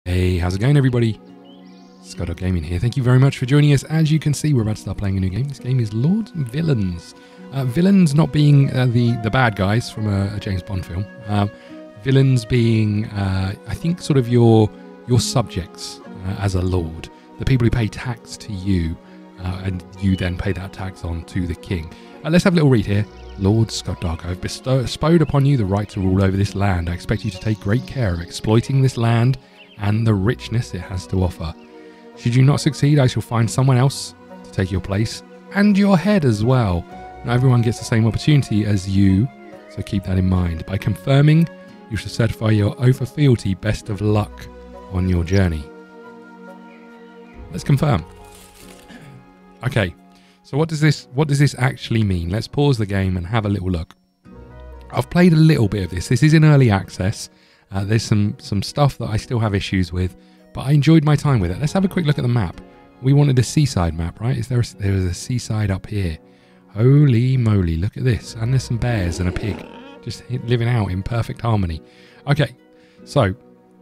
Hey, how's it going, everybody? ScottDogGaming here. Thank you very much for joining us. As you can see, we're about to start playing a new game. This game is Lords and Villains. Villains not being the bad guys from a James Bond film. Villains being, I think, sort of your subjects as a lord. The people who pay tax to you, and you then pay that tax on to the king. Let's have a little read here. Lord ScottDog, I have bestowed upon you the right to rule over this land. I expect you to take great care of exploiting this land and the richness it has to offer. Should you not succeed, I shall find someone else to take your place, and your head as well. Not everyone gets the same opportunity as you, so keep that in mind. By confirming, you shall certify your oath of fealty. Best of luck on your journey. Let's confirm. Okay, so what does this actually mean? Let's pause the game and have a little look. I've played a little bit of this. This is in early access. There's some stuff that I still have issues with, but I enjoyed my time with it. Let's have a quick look at the map. We wanted a seaside map, right? There is a seaside up here. Holy moly, look at this. And there's some bears and a pig just living out in perfect harmony. Okay, so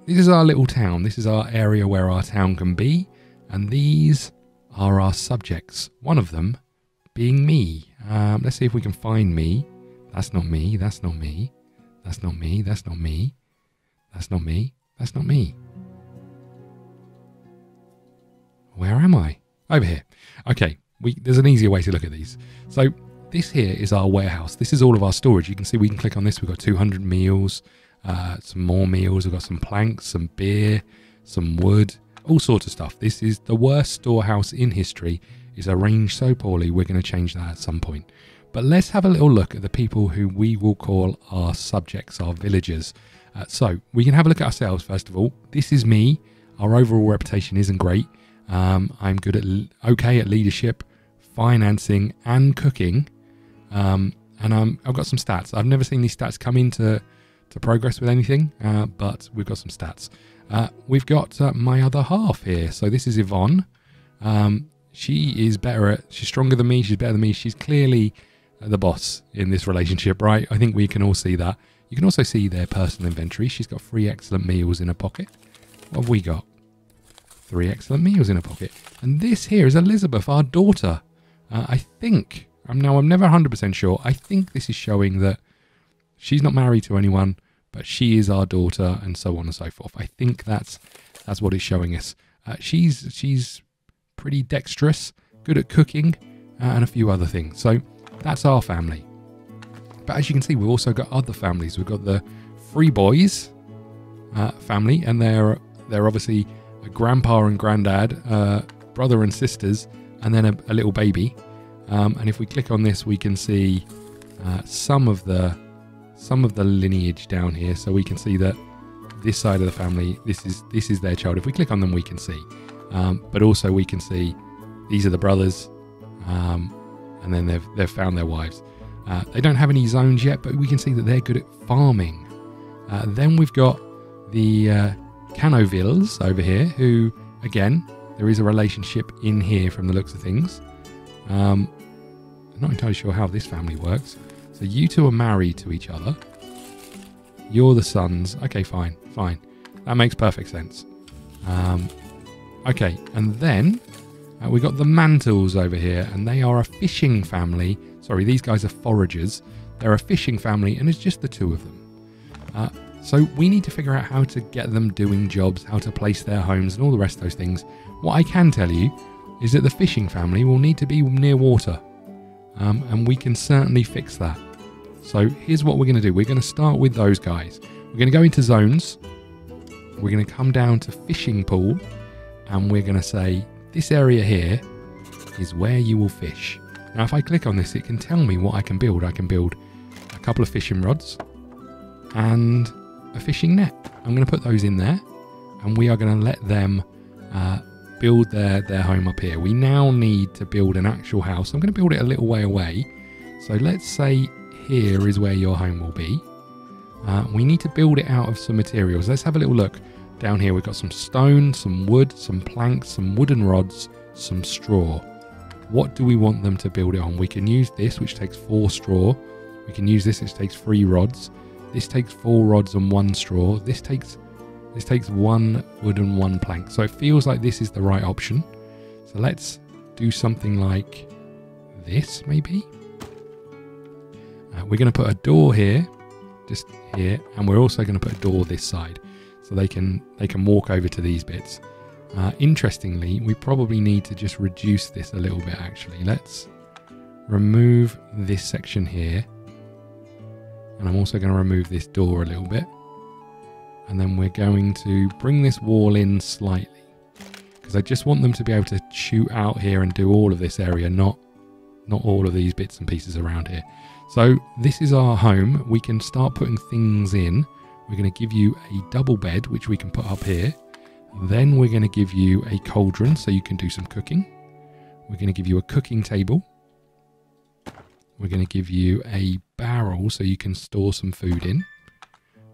this is our little town. This is our area where our town can be. And these are our subjects. One of them being me. Let's see if we can find me. That's not me. That's not me. That's not me. That's not me. That's not me. That's not me. Where am I? Over here. Okay, there's an easier way to look at these. So this here is our warehouse. This is all of our storage. You can see we can click on this. We've got 200 meals, some more meals. We've got some planks, some beer, some wood, all sorts of stuff. This is the worst storehouse in history. It's arranged so poorly. We're going to change that at some point. But let's have a little look at the people who we will call our subjects, our villagers. So we can have a look at ourselves first of all. This is me. Our overall reputation isn't great. I'm good at okay at leadership, financing, and cooking. And I've got some stats. I've never seen these stats come into progress with anything, but we've got some stats. We've got my other half here. So this is Yvonne. She's stronger than me. She's better than me. She's clearly the boss in this relationship, right? I think we can all see that. You can also see their personal inventory. She's got 3 excellent meals in her pocket. What have we got? 3 excellent meals in her pocket. And this here is Elizabeth, our daughter. I think, I'm never 100% sure. I think this is showing that she's not married to anyone, but she is our daughter, and so on and so forth. I think that's what it's showing us. She's pretty dexterous, good at cooking, and a few other things. So that's our family. But as you can see, we've also got other families. We've got the Free Boys family, and they're obviously a grandpa and granddad, brother and sisters, and then a little baby. And if we click on this, we can see some of the lineage down here. So we can see that this side of the family, this is their child. If we click on them, we can see. But also we can see these are the brothers, and then they've found their wives. They don't have any zones yet, but we can see that they're good at farming. Then we've got the Villeins over here, who, again, there is a relationship in here from the looks of things. I'm not entirely sure how this family works. So you two are married to each other. You're the sons. Okay, fine. That makes perfect sense. Okay, and then we've got the Mantles over here, and they are a fishing family. Sorry, these guys are foragers. They're a fishing family, and it's just the 2 of them. So we need to figure out how to get them doing jobs, how to place their homes, and all the rest of those things. What I can tell you is that the fishing family will need to be near water. And we can certainly fix that. So here's what we're going to do. We're going to start with those guys. We're going to go into zones. We're going to come down to fishing pool. And we're going to say, this area here is where you will fish. Now, if I click on this, it can tell me what I can build. I can build a couple of fishing rods and a fishing net. I'm going to put those in there. And we are going to let them build their home up here. We now need to build an actual house. I'm going to build it a little way away. So let's say here is where your home will be. We need to build it out of some materials. Let's have a little look. Down here we've got some stone, some wood, some planks, some wooden rods, some straw. What do we want them to build it on? We can use this, which takes 4 straw. We can use this, which takes 3 rods. This takes 4 rods and 1 straw. This takes This takes 1 wood and 1 plank. So it feels like this is the right option. So let's do something like this, maybe. We're going to put a door here, just here, and we're also going to put a door this side, so they can walk over to these bits. Interestingly, we probably need to just reduce this a little bit. Actually, let's remove this section here, and I'm also going to remove this door a little bit, and then we're going to bring this wall in slightly, because I just want them to be able to shoot out here and do all of this area, not all of these bits and pieces around here. So this is our home. We can start putting things in. We're going to give you a double bed, which we can put up here. Then we're going to give you a cauldron, so you can do some cooking. We're going to give you a cooking table. We're going to give you a barrel, so you can store some food in.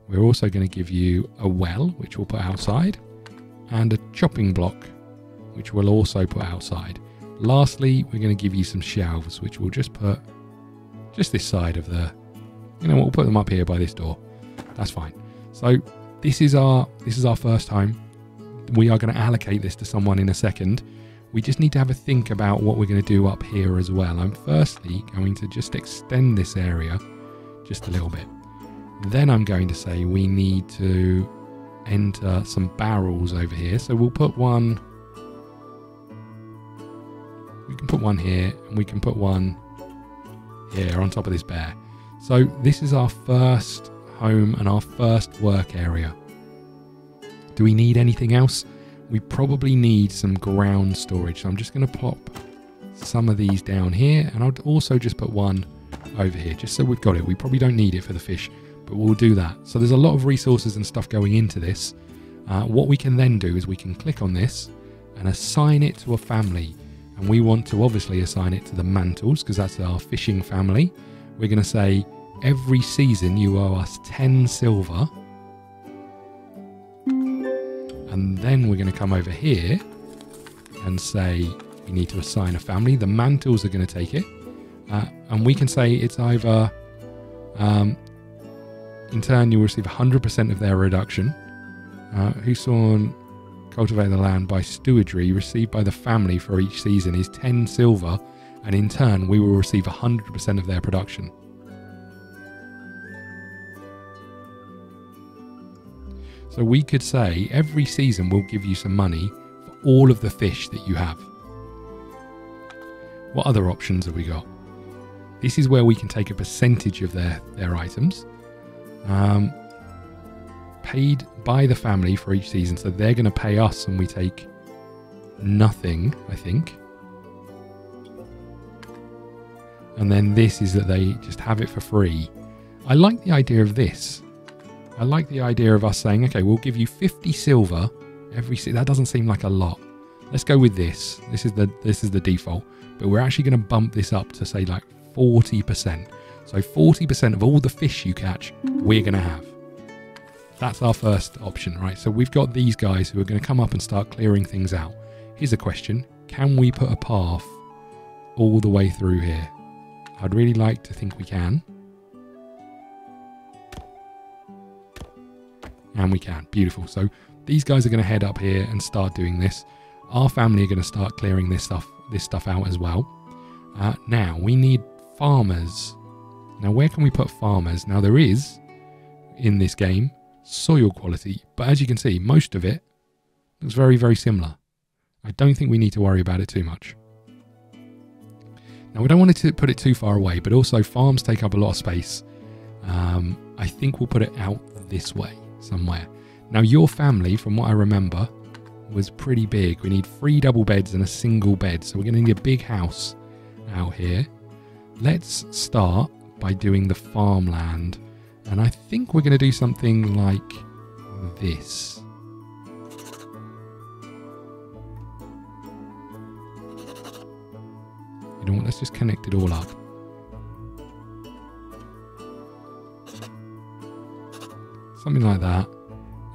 We're also going to give you a well, which we'll put outside, and a chopping block, which we'll also put outside. Lastly, we're going to give you some shelves, which we'll just put just this side of the, we'll put them up here by this door. That's fine. So this is our first home. We are going to allocate this to someone in a second. We just need to have a think about what we're going to do up here as well. I'm firstly going to just extend this area just a little bit. Then I'm going to say we need to enter some barrels over here. So we'll put one. We can put one here, and we can put one here on top of this bear. So this is our first home and our first work area. Do we need anything else? We probably need some ground storage. So I'm just going to pop some of these down here, and I'll also just put one over here, just so we've got it. We probably don't need it for the fish, but we'll do that. So there's a lot of resources and stuff going into this. What we can then do is we can click on this and assign it to a family. And we want to obviously assign it to the Mantles, because that's our fishing family. We're going to say every season you owe us 10 silver. And then we're going to come over here and say we need to assign a family. The Mantles are going to take it. And we can say it's either, in turn, you'll receive 100% of their reduction. Whoson cultivate the land by stewardry received by the family for each season is 10 silver, and in turn we will receive 100% of their production. So we could say every season we'll give you some money for all of the fish that you have. What other options have we got? This is where we can take a percentage of their items. Paid by the family for each season, so they're going to pay us and we take nothing, I think. And then this is that they just have it for free. I like the idea of this. I like the idea of us saying, okay, we'll give you 50 silver every season. That doesn't seem like a lot. Let's go with this. This is the default, but we're actually going to bump this up to say like 40%. So 40% of all the fish you catch, we're going to have. That's our first option, right? So we've got these guys who are going to come up and start clearing things out. Here's a question. Can we put a path all the way through here? I'd really like to think we can. And we can. Beautiful. So these guys are going to head up here and start doing this. Our family are going to start clearing this stuff out as well. Now we need farmers. Now where can we put farmers? Now there is, in this game, soil quality, but as you can see, most of it looks very, very similar. I don't think we need to worry about it too much. Now we don't want to put it too far away, but also farms take up a lot of space. I think we'll put it out this way somewhere. Now your family, from what I remember, was pretty big. We need 3 double beds and a single bed, so we're going to need a big house out here. Let's start by doing the farmland. And I think we're going to do something like this. You know what, let's just connect it all up. Something like that.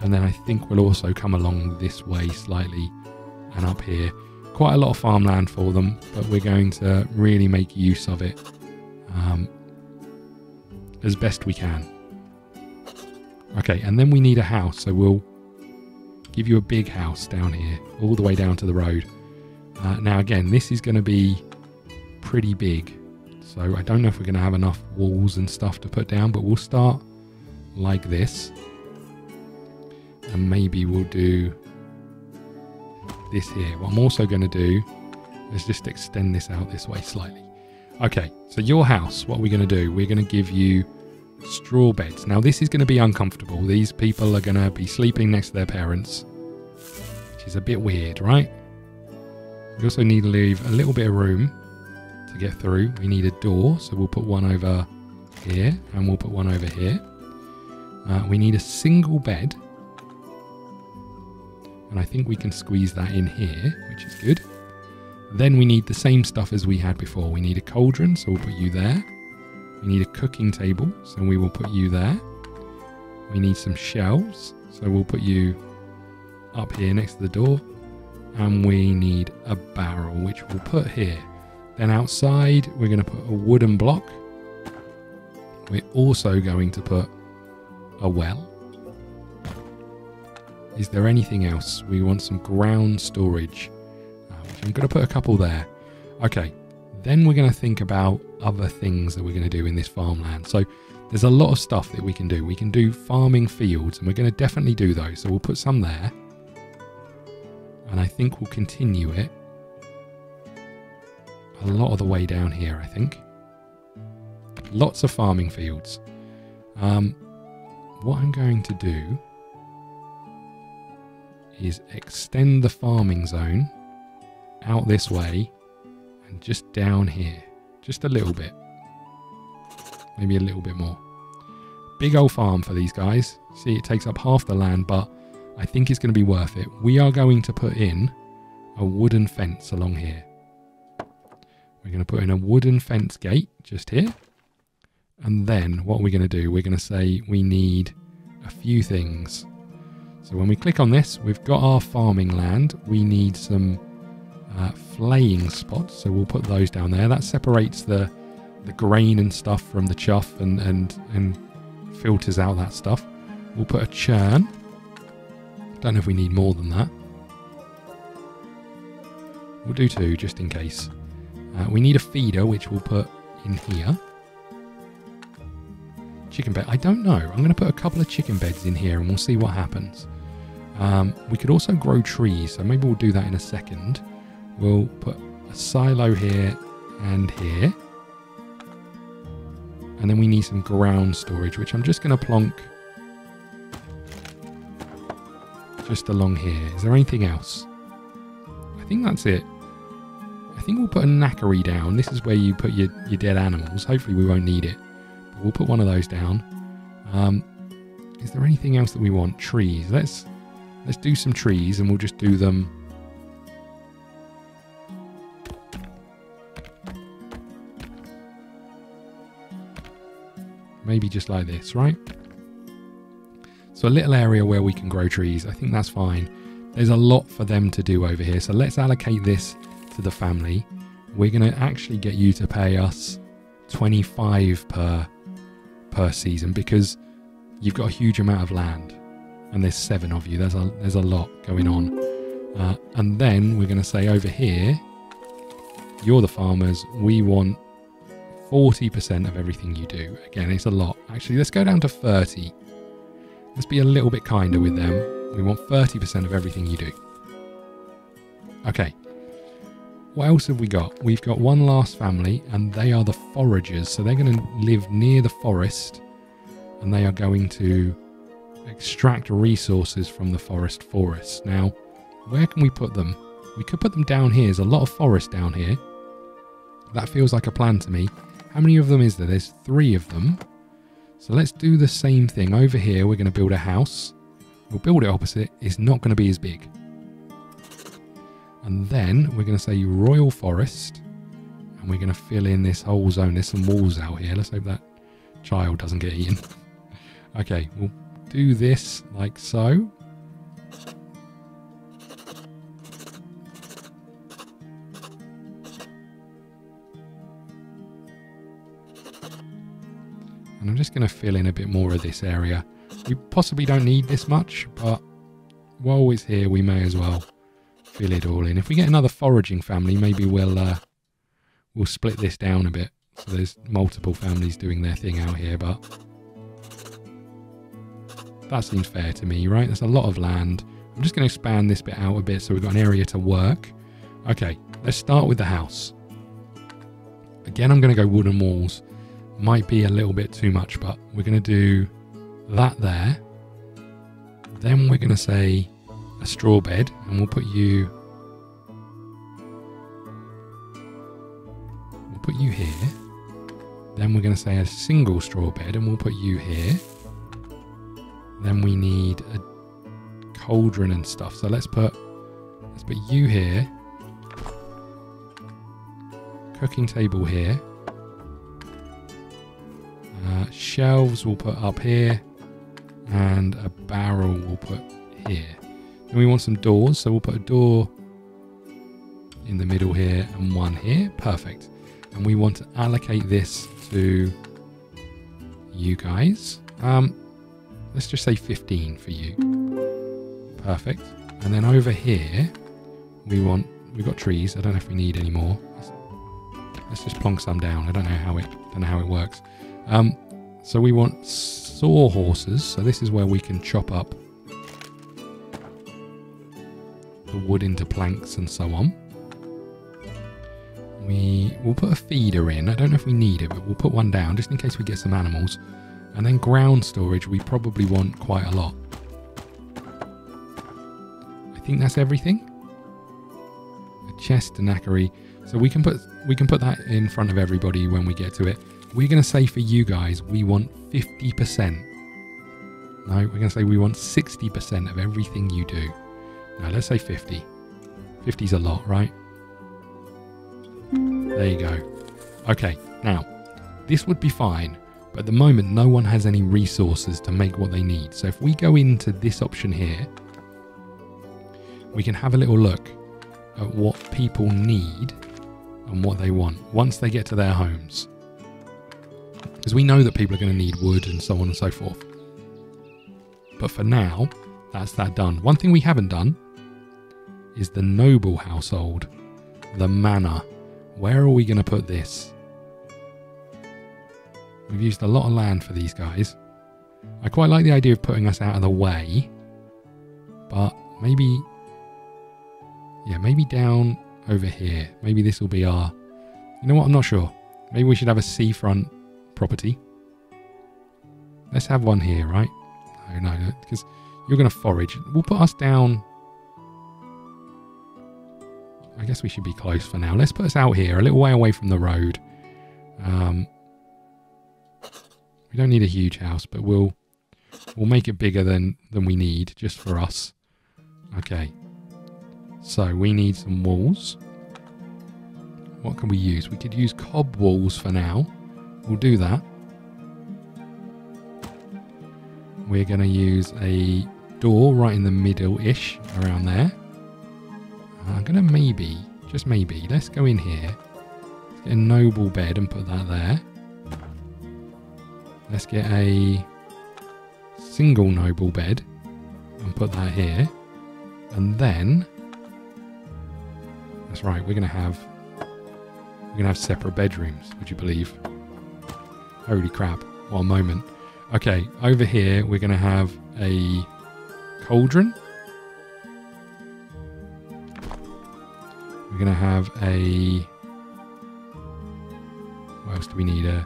And then I think we'll also come along this way slightly and up here. Quite a lot of farmland for them, but we're going to really make use of it as best we can. Okay, and then we need a house, so we'll give you a big house down here, all the way down to the road. Now again, this is going to be pretty big, so I don't know if we're going to have enough walls and stuff to put down, but we'll start like this, and maybe we'll do this here. What I'm also going to do is just extend this out this way slightly. Okay, so your house, what are we going to do? We're going to give you straw beds. Now this is going to be uncomfortable. These people are going to be sleeping next to their parents, which is a bit weird, right? We also need to leave a little bit of room to get through. We need a door, so we'll put one over here and we'll put one over here. We need a single bed, and I think we can squeeze that in here, which is good. Then we need the same stuff as we had before. We need a cauldron, so we'll put you there. We need a cooking table, so we will put you there. We need some shelves, so we'll put you up here next to the door. And we need a barrel, which we'll put here. Then outside, we're going to put a wooden block. We're also going to put a well. Is there anything else? We want some ground storage. I'm going to put a couple there. Okay, then we're going to think about other things that we're going to do in this farmland. So there's a lot of stuff that we can do. We can do farming fields, and we're going to definitely do those. So we'll put some there. And I think we'll continue it a lot of the way down here, I think. Lots of farming fields. What I'm going to do is extend the farming zone out this way and just down here. Just a little bit. Maybe a little bit more. Big old farm for these guys. See, it takes up half the land, but I think it's going to be worth it. We are going to put in a wooden fence along here. We're going to put in a wooden fence gate just here. And then what are we going to do? We're going to say we need a few things. So when we click on this, we've got our farming land. We need some flaying spots. So we'll put those down there. That separates the grain and stuff from the chuff and filters out that stuff. We'll put a churn. Don't know if we need more than that. We'll do 2 just in case. We need a feeder, which we'll put in here. Chicken bed. I don't know. I'm going to put a couple of chicken beds in here and we'll see what happens. We could also grow trees, so maybe we'll do that in a second. We'll put a silo here and here. And then we need some ground storage, which I'm just going to plonk just along here. Is there anything else? I think that's it. I think we'll put a knackery down. This is where you put your dead animals. Hopefully we won't need it. But we'll put one of those down. Is there anything else that we want? Trees. Let's do some trees and we'll just do them. Maybe just like this, right? So a little area where we can grow trees. I think that's fine. There's a lot for them to do over here. So let's allocate this to the family. We're going to actually get you to pay us 25 per season because you've got a huge amount of land and there's 7 of you. There's a lot going on. And then we're going to say over here, you're the farmers. We want 40% of everything you do. Again, it's a lot. Actually, let's go down to 30. Let's be a little bit kinder with them. We want 30% of everything you do. Okay. What else have we got? We've got one last family, and they are the Foragers. So they're going to live near the forest, and they are going to extract resources from the forest. Now, where can we put them? We could put them down here. There's a lot of forest down here. That feels like a plan to me. How many of them is there? There's 3 of them. So let's do the same thing. Over here, we're going to build a house. We'll build it opposite. It's not going to be as big. And then we're going to say Royal Forest. And we're going to fill in this whole zone. There's some walls out here. Let's hope that child doesn't get eaten. Okay, we'll do this like so. And I'm just going to fill in a bit more of this area. We possibly don't need this much, but while it's here, we may as well fill it all in. If we get another foraging family, maybe we'll split this down a bit. So there's multiple families doing their thing out here, but that seems fair to me, right? There's a lot of land. I'm just going to expand this bit out a bit so we've got an area to work. Okay, let's start with the house. Again, I'm going to go wooden walls. Might be a little bit too much, but we're going to do that there. Then we're going to say a straw bed, and we'll put you here. Then we're going to say a single straw bed, and we'll put you here. Then we need a cauldron and stuff, so let's put you here. Cooking table here. Shelves we'll put up here, and a barrel we'll put here. Then we want some doors, so we'll put a door in the middle here and one here. Perfect. And we want to allocate this to you guys. Let's just say 15 for you. Perfect. And then over here we've got trees. I don't know if we need any more. Let's just plonk some down. I don't know how it works. So we want sawhorses. So this is where we can chop up the wood into planks and so on. We'll put a feeder in. I don't know if we need it, but we'll put one down just in case we get some animals. And then ground storage, we probably want quite a lot. I think that's everything. A chest, a knackery. So we can put that in front of everybody when we get to it. We're going to say for you guys, we want 50%. No, we're going to say we want 60% of everything you do. No, let's say 50. 50's a lot, right? There you go. Okay, now, this would be fine, but at the moment, no one has any resources to make what they need. So if we go into this option here, we can have a little look at what people need and what they want once they get to their homes. Because we know that people are going to need wood and so on and so forth. But for now, that's that done. One thing we haven't done is the noble household, the manor. Where are we going to put this? We've used a lot of land for these guys. I quite like the idea of putting us out of the way. But maybe down over here. Maybe this will be our... You know what? I'm not sure. Maybe we should have a seafront property. Let's have one here, right? No, because you're going to forage. We'll put us down... I guess we should be close for now. Let's put us out here, a little way away from the road. We don't need a huge house, but we'll make it bigger than we need, just for us. Okay. So we need some walls. What can we use? We could use cob walls for now. We'll do that. We're going to use a door right in the middle-ish, around there. I'm going to maybe, just maybe, let's go in here. Let's get a noble bed and put that there. Let's get a single noble bed and put that here. And then, that's right, we're going to have separate bedrooms, would you believe? Holy crap, what a moment. Okay, over here we're going to have a cauldron. We're going to have a... What else do we need? A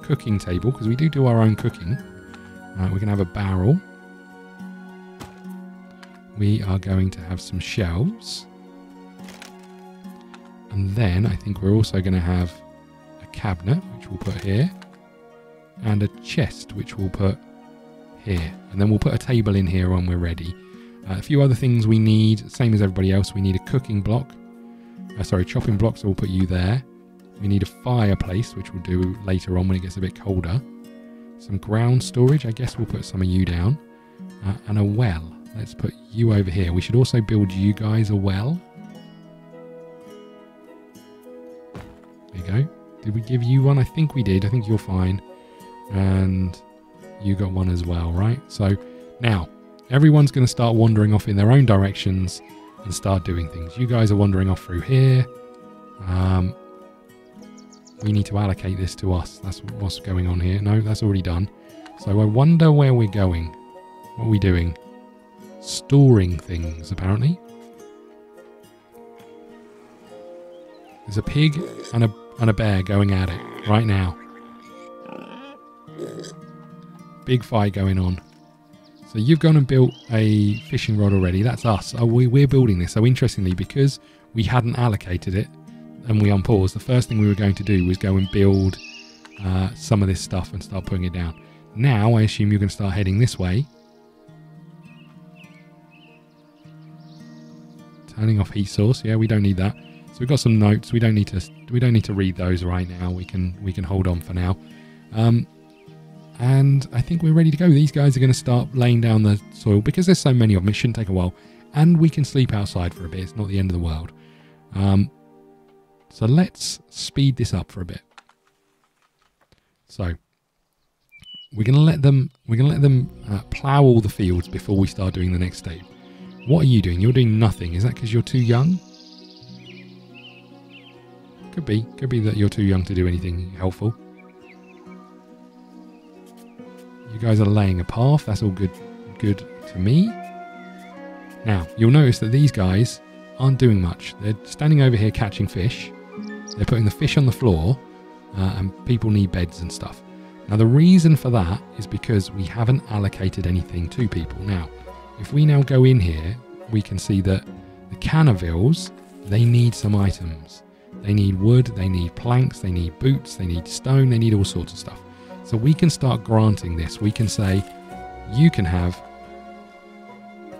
cooking table, because we do our own cooking. We're going to have a barrel. We are going to have some shelves. And then I think we're also going to have a cabinet, which we'll put here. And a chest, which we'll put here. And then we'll put a table in here when we're ready. A few other things we need, same as everybody else. We need a cooking block. Chopping block, so we'll put you there. We need a fireplace, which we'll do later on when it gets a bit colder. Some ground storage, I guess we'll put some of you down. And a well. Let's put you over here. We should also build you guys a well. There you go. Did we give you one? I think we did. I think you're fine. And you got one as well, right? So now, everyone's going to start wandering off in their own directions and start doing things. You guys are wandering off through here. We need to allocate this to us. That's what's going on here. No, that's already done. So I wonder where we're going. What are we doing? Storing things, apparently. There's a pig and a bear going at it right now. Big fight going on. So you've gone and built a fishing rod already. That's us. Oh, we're building this. So interestingly, because we hadn't allocated it and we unpaused, the first thing we were going to do was go and build some of this stuff and start putting it down. Now, I assume you're going to start heading this way. Turning off heat source. Yeah, we don't need that. So we've got some notes. We don't need to read those right now. We can hold on for now. And I think we're ready to go. These guys are going to start laying down the soil because there's so many of them. It shouldn't take a while. And we can sleep outside for a bit. It's not the end of the world. So let's speed this up for a bit. So we're going to let them plough all the fields before we start doing the next stage. What are you doing? You're doing nothing. Is that because you're too young? Could be that you're too young to do anything helpful. You guys are laying a path. That's all good to me. Now, you'll notice that these guys aren't doing much. They're standing over here catching fish. They're putting the fish on the floor, and people need beds and stuff. Now, the reason for that is because we haven't allocated anything to people. Now, if we now go in here, we can see that the Canavils, they need some items. They need wood, they need planks, they need boots, they need stone, they need all sorts of stuff. So we can start granting this. We can say, you can have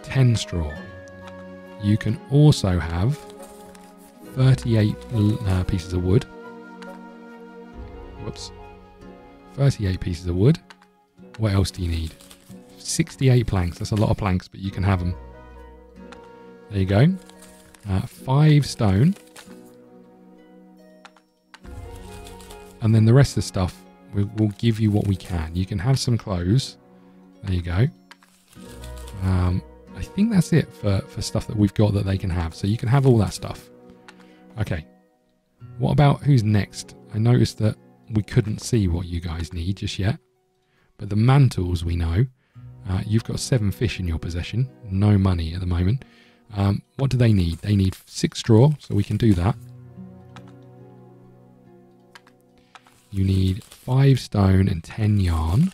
10 straw. You can also have 38 pieces of wood. Whoops. 38 pieces of wood. What else do you need? 68 planks. That's a lot of planks, but you can have them. There you go. 5 stone. And then the rest of the stuff, we'll give you what we can. You can have some clothes. There you go. I think that's it for stuff that we've got that they can have. So you can have all that stuff. Okay. What about who's next? I noticed that we couldn't see what you guys need just yet. But the mantles we know. You've got 7 fish in your possession. No money at the moment. What do they need? They need 6 straw, so we can do that. You need 5 stone and 10 yarn.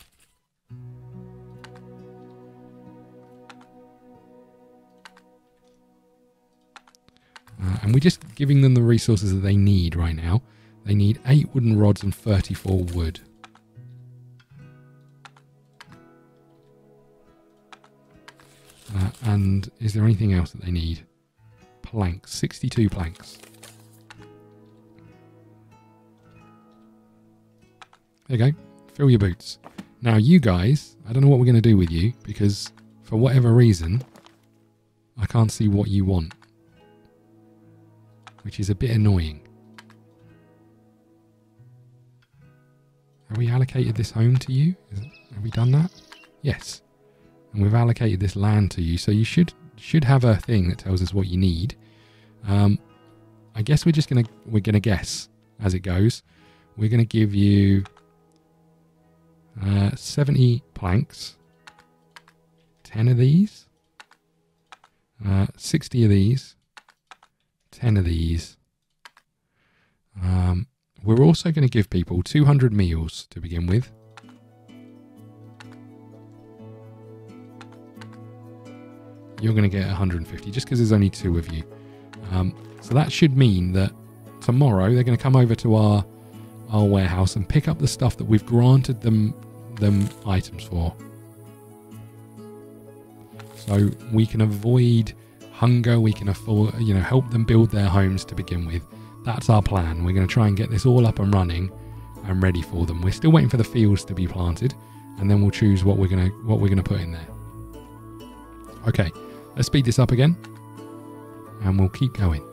And we're just giving them the resources that they need right now. They need 8 wooden rods and 34 wood. And is there anything else that they need? Planks. 62 planks. There you go. Fill your boots. Now you guys, I don't know what we're going to do with you because for whatever reason, I can't see what you want. Which is a bit annoying. Have we allocated this home to you? Have we done that? Yes. And we've allocated this land to you, so you should have a thing that tells us what you need. I guess we're gonna guess as it goes. We're gonna give you 70 planks, 10 of these, 60 of these, 10 of these. We're also going to give people 200 meals to begin with. You're going to get 150 just because there's only 2 of you. So that should mean that tomorrow they're going to come over to our warehouse and pick up the stuff that we've granted them items for. So we can avoid hunger, we can afford, help them build their homes to begin with. That's our plan. We're going to try and get this all up and running and ready for them. We're still waiting for the fields to be planted, and then we'll choose what we're going to put in there. Okay, let's speed this up again, and we'll keep going.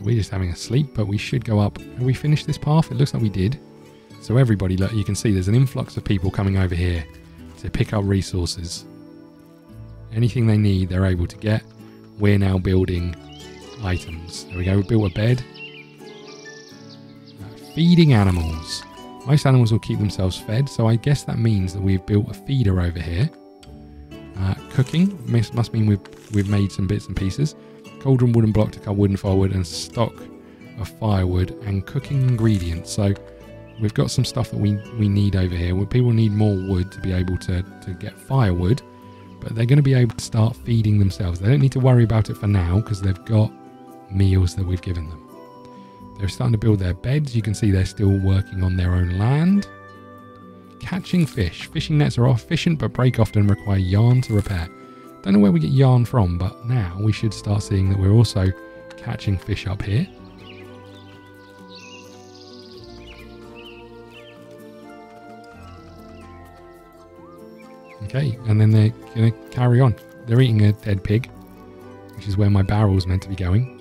So we're just having a sleep, but we should go up. Have we finished this path? It looks like we did. So everybody, look, you can see there's an influx of people coming over here to pick up resources. Anything they need, they're able to get. We're now building items. There we go, we built a bed. Feeding animals. Most animals will keep themselves fed, so I guess that means that we've built a feeder over here. Cooking must mean we've made some bits and pieces. Cauldron, wooden block to cut wooden firewood, and stock of firewood and cooking ingredients. So we've got some stuff that we need over here. People need more wood to be able to get firewood, but they're going to be able to start feeding themselves. They don't need to worry about it for now because they've got meals that we've given them. They're starting to build their beds. You can see they're still working on their own land. Catching fish. Fishing nets are efficient but break often and require yarn to repair. Don't know where we get yarn from, but now we should start seeing that we're also catching fish up here. Okay, and then they're going to carry on. They're eating a dead pig, which is where my barrel's meant to be going.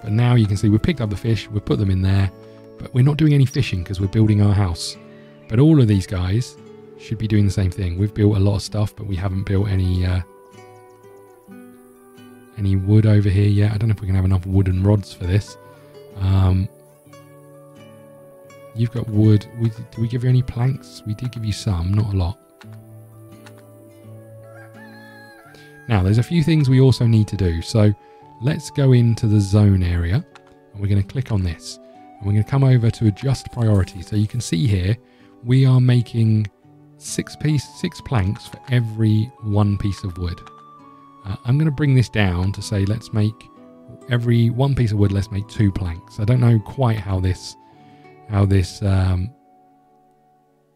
But now you can see we've picked up the fish, we've put them in there, but we're not doing any fishing because we're building our house. But all of these guys should be doing the same thing. We've built a lot of stuff, but we haven't built any wood over here yet. I don't know if we can have enough wooden rods for this. You've got wood. Did we give you any planks? We did give you some, not a lot. Now, there's a few things we also need to do. So let's go into the zone area, and we're going to click on this. And we're going to come over to adjust priority. So you can see here, we are making 6 planks for every 1 piece of wood. I'm going to bring this down to say, let's make every 1 piece of wood, let's make 2 planks. I don't know quite how this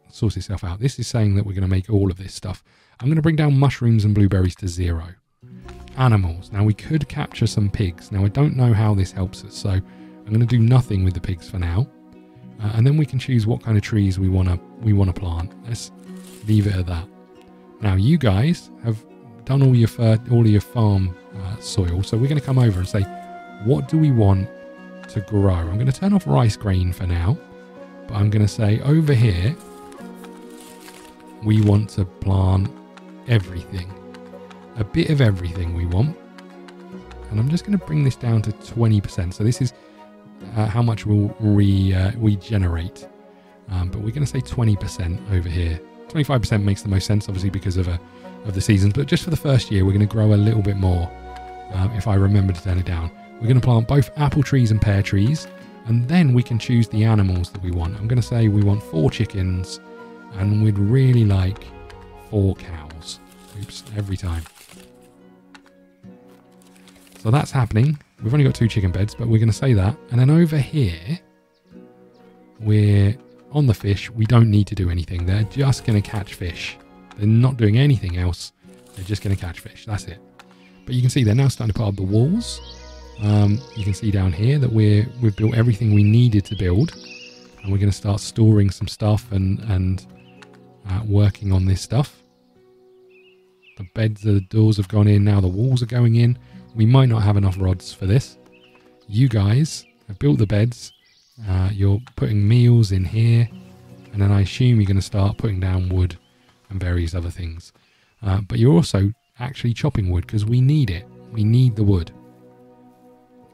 sorts itself out. This is saying that we're going to make all of this stuff. I'm going to bring down mushrooms and blueberries to 0. Animals. Now we could capture some pigs. Now I don't know how this helps us, so I'm going to do nothing with the pigs for now, and then we can choose what kind of trees we want to plant. Let's leave it at that. Now you guys have done all your farm soil, so we're going to come over and say, what do we want to grow? I'm going to turn off rice grain for now, but I'm going to say over here we want to plant everything, a bit of everything we want, and I'm just going to bring this down to 20%. So this is how much we'll regenerate, but we're going to say 20% over here. 25% makes the most sense, obviously, because of the seasons, but just for the first year we're going to grow a little bit more. If I remember to turn it down, we're going to plant both apple trees and pear trees, and then we can choose the animals that we want. I'm going to say we want 4 chickens, and we'd really like 4 cows. Oops, every time. So that's happening. We've only got 2 chicken beds, but we're going to say that. And then over here, we're on the fish. We don't need to do anything. They're just going to catch fish. They're not doing anything else. They're just going to catch fish. That's it. But you can see they're now starting to put up the walls. You can see down here that we've built everything we needed to build, and we're going to start storing some stuff and working on this stuff. The beds, the doors have gone in. Now the walls are going in. We might not have enough rods for this. You guys have built the beds. You're putting meals in here, and then I assume you're going to start putting down wood and various other things. But you're also actually chopping wood because we need it. We need the wood.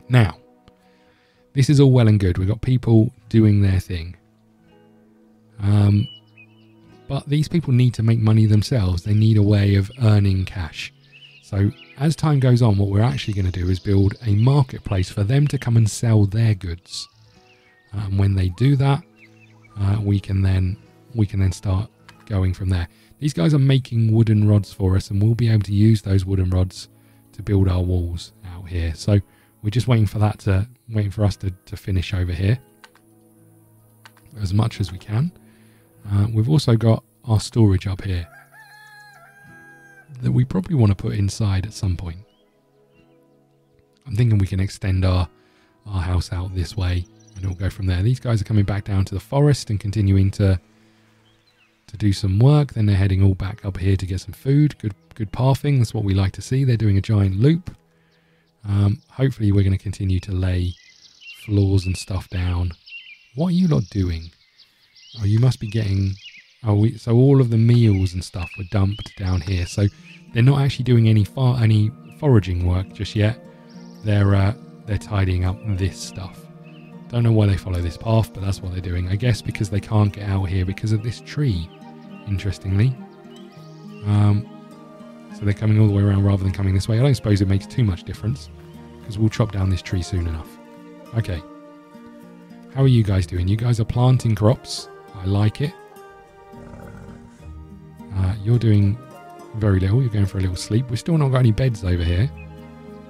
Now, this is all well and good. We've got people doing their thing. But these people need to make money themselves. They need a way of earning cash. So as time goes on, what we're actually going to do is build a marketplace for them to come and sell their goods. And when they do that, we can then start going from there. These guys are making wooden rods for us, and we'll be able to use those wooden rods to build our walls out here. So we're just waiting for us to finish over here as much as we can. We've also got our storage up here that we probably want to put inside at some point. I'm thinking we can extend our house out this way, and it'll go from there. These guys are coming back down to the forest and continuing to do some work. Then they're heading all back up here to get some food. Good pathing. That's what we like to see. They're doing a giant loop. Hopefully we're going to continue to lay floors and stuff down. What are you lot doing? Oh, you must be getting... Oh, so all of the meals and stuff were dumped down here. So they're not actually doing any foraging work just yet. They're tidying up this stuff. Don't know why they follow this path, but that's what they're doing. I guess because they can't get out here because of this tree, interestingly. So they're coming all the way around rather than coming this way. I don't suppose it makes too much difference because we'll chop down this tree soon enough. Okay. How are you guys doing? You guys are planting crops. I like it. You're doing very little. You're going for a little sleep. We've still not got any beds over here.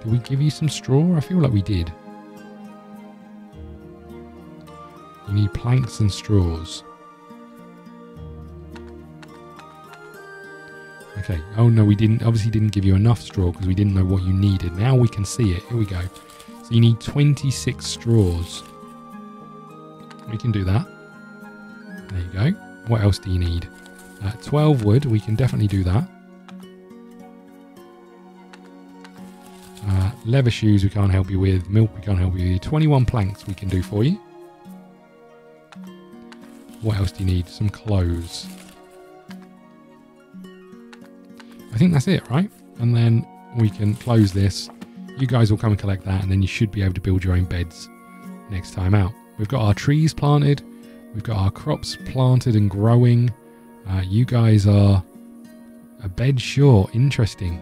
Did we give you some straw? I feel like we did. You need planks and straws. Okay. Oh, no, we didn't. Obviously didn't give you enough straw because we didn't know what you needed. Now we can see it. Here we go. So you need 26 straws. We can do that. There you go. What else do you need? 12 wood. We can definitely do that. Leather shoes we can't help you with. Milk we can't help you with. 21 planks we can do for you. What else do you need? Some clothes. I think that's it, right? And then we can close this. You guys will come and collect that, and then you should be able to build your own beds next time out. We've got our trees planted. We've got our crops planted and growing. You guys are a bed short. Interesting.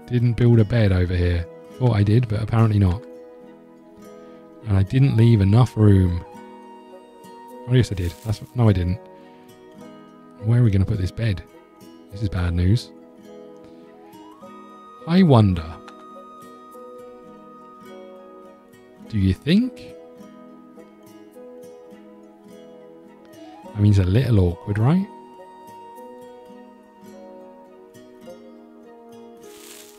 Didn't build a bed over here. Thought I did, but apparently not. And I didn't leave enough room. Oh, yes I did. No, I didn't. Where are we going to put this bed? This is bad news. I wonder. Do you think? I mean, it's a little awkward, right?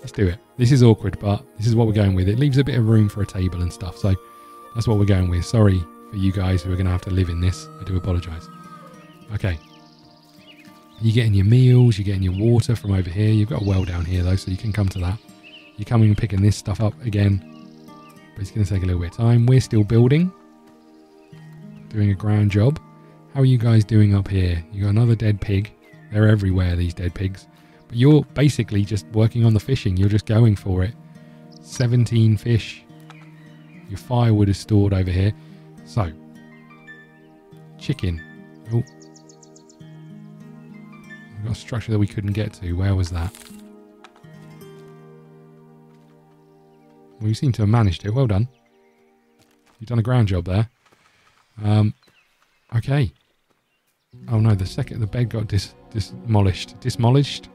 Let's do it. This is awkward, but this is what we're going with. It leaves a bit of room for a table and stuff, so that's what we're going with. Sorry for you guys who are going to have to live in this. I do apologise. Okay. You're getting your meals, you're getting your water from over here. You've got a well down here, though, so you can come to that. You're coming and picking this stuff up again, but it's going to take a little bit of time. We're still building. Doing a grand job. How are you guys doing up here? You got another dead pig. They're everywhere, these dead pigs. But you're basically just working on the fishing. You're just going for it. 17 fish. Your firewood is stored over here. So, chicken. Oh. We've got a structure that we couldn't get to. Where was that? Well, you seem to have managed it. Well done. You've done a grand job there. Okay. Oh no, the bed got demolished. Demolished?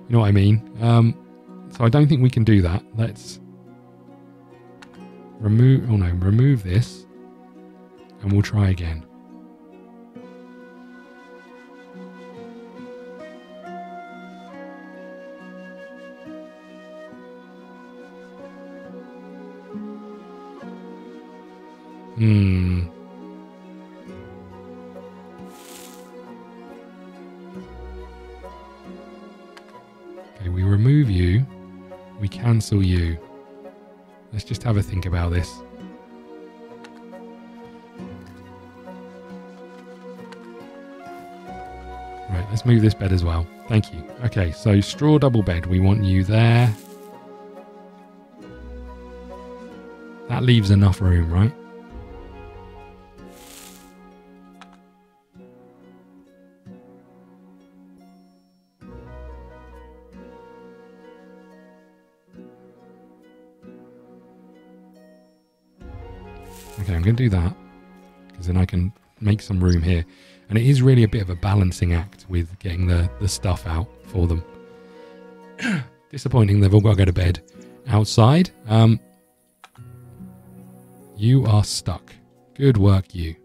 You know what I mean? So I don't think we can do that. Let's remove this, and we'll try again. Okay, we remove you. We cancel you. Let's just have a think about this. Right, let's move this bed as well. Thank you. Okay, so straw double bed. We want you there. That leaves enough room, right? Okay, I'm going to do that because then I can make some room here. And it is really a bit of a balancing act with getting the stuff out for them. Disappointing, they've all got to go to bed outside. You are stuck. Good work, you.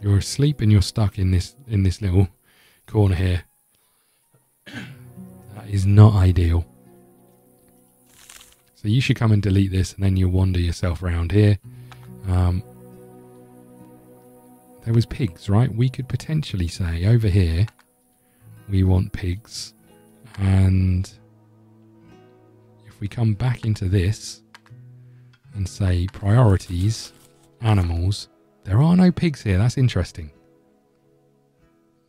You're asleep and you're stuck in this little corner here. That is not ideal. So you should come and delete this, and then you'll wander yourself around here. There was pigs, right? We could potentially say over here, we want pigs. And if we come back into this and say priorities, animals, there are no pigs here. That's interesting.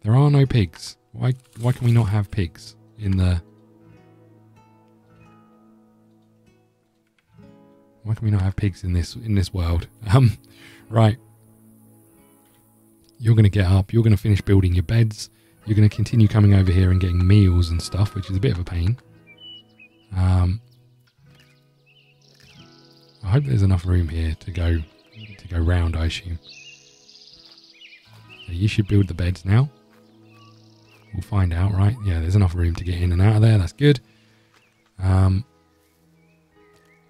There are no pigs. Why can we not have pigs in the... Why can we not have pigs in this world? Right. You're going to get up. You're going to finish building your beds. You're going to continue coming over here and getting meals and stuff, which is a bit of a pain. I hope there's enough room here to go round, I assume. So you should build the beds now. We'll find out, right? Yeah, there's enough room to get in and out of there. That's good.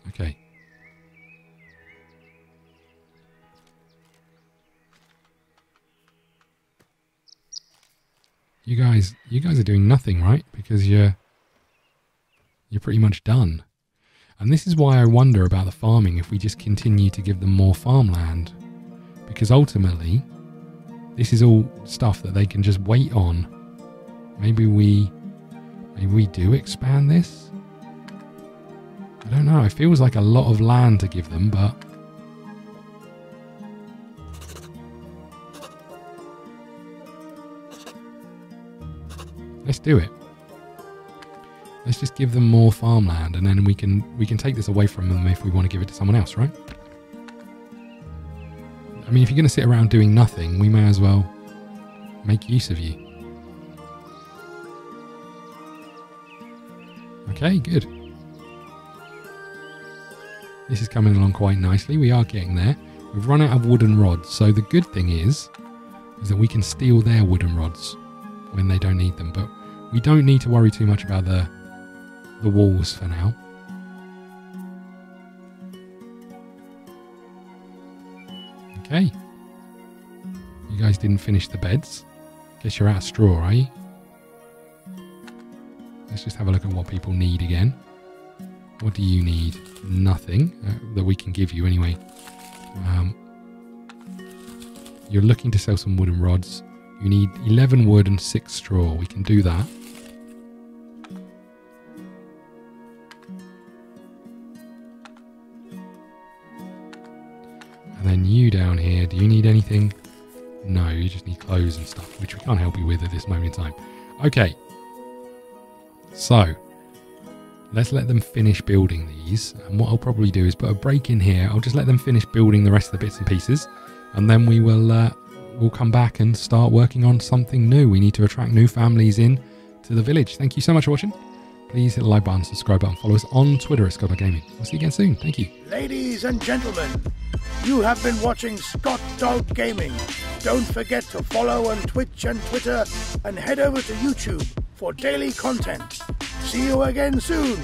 Okay. You guys are doing nothing, right? Because you're pretty much done. And this is why I wonder about the farming if we just continue to give them more farmland. Because ultimately, this is all stuff that they can just wait on. Maybe we do expand this? I don't know. It feels like a lot of land to give them, but... Let's do it. Let's just give them more farmland, and then we can take this away from them if we want to give it to someone else, right? I mean, if you're going to sit around doing nothing, we may as well make use of you. Okay, good. This is coming along quite nicely. We are getting there. We've run out of wooden rods, so the good thing is that we can steal their wooden rods when they don't need them, but we don't need to worry too much about the walls for now. Okay. You guys didn't finish the beds. Guess you're out of straw, are you? Let's just have a look at what people need again. What do you need? Nothing that we can give you anyway. You're looking to sell some wooden rods. You need 11 wood and 6 straw. We can do that. And then you down here, do you need anything? No, you just need clothes and stuff, which we can't help you with at this moment in time. Okay. So, let's let them finish building these. And what I'll probably do is put a break in here. I'll just let them finish building the rest of the bits and pieces. And then we will... we'll come back and start working on something new. We need to attract new families in to the village. Thank you so much for watching. Please hit the like button, subscribe button, follow us on Twitter at ScottDogGaming. We'll see you again soon. Thank you. Ladies and gentlemen, you have been watching ScottDogGaming. Don't forget to follow on Twitch and Twitter and head over to YouTube for daily content. See you again soon.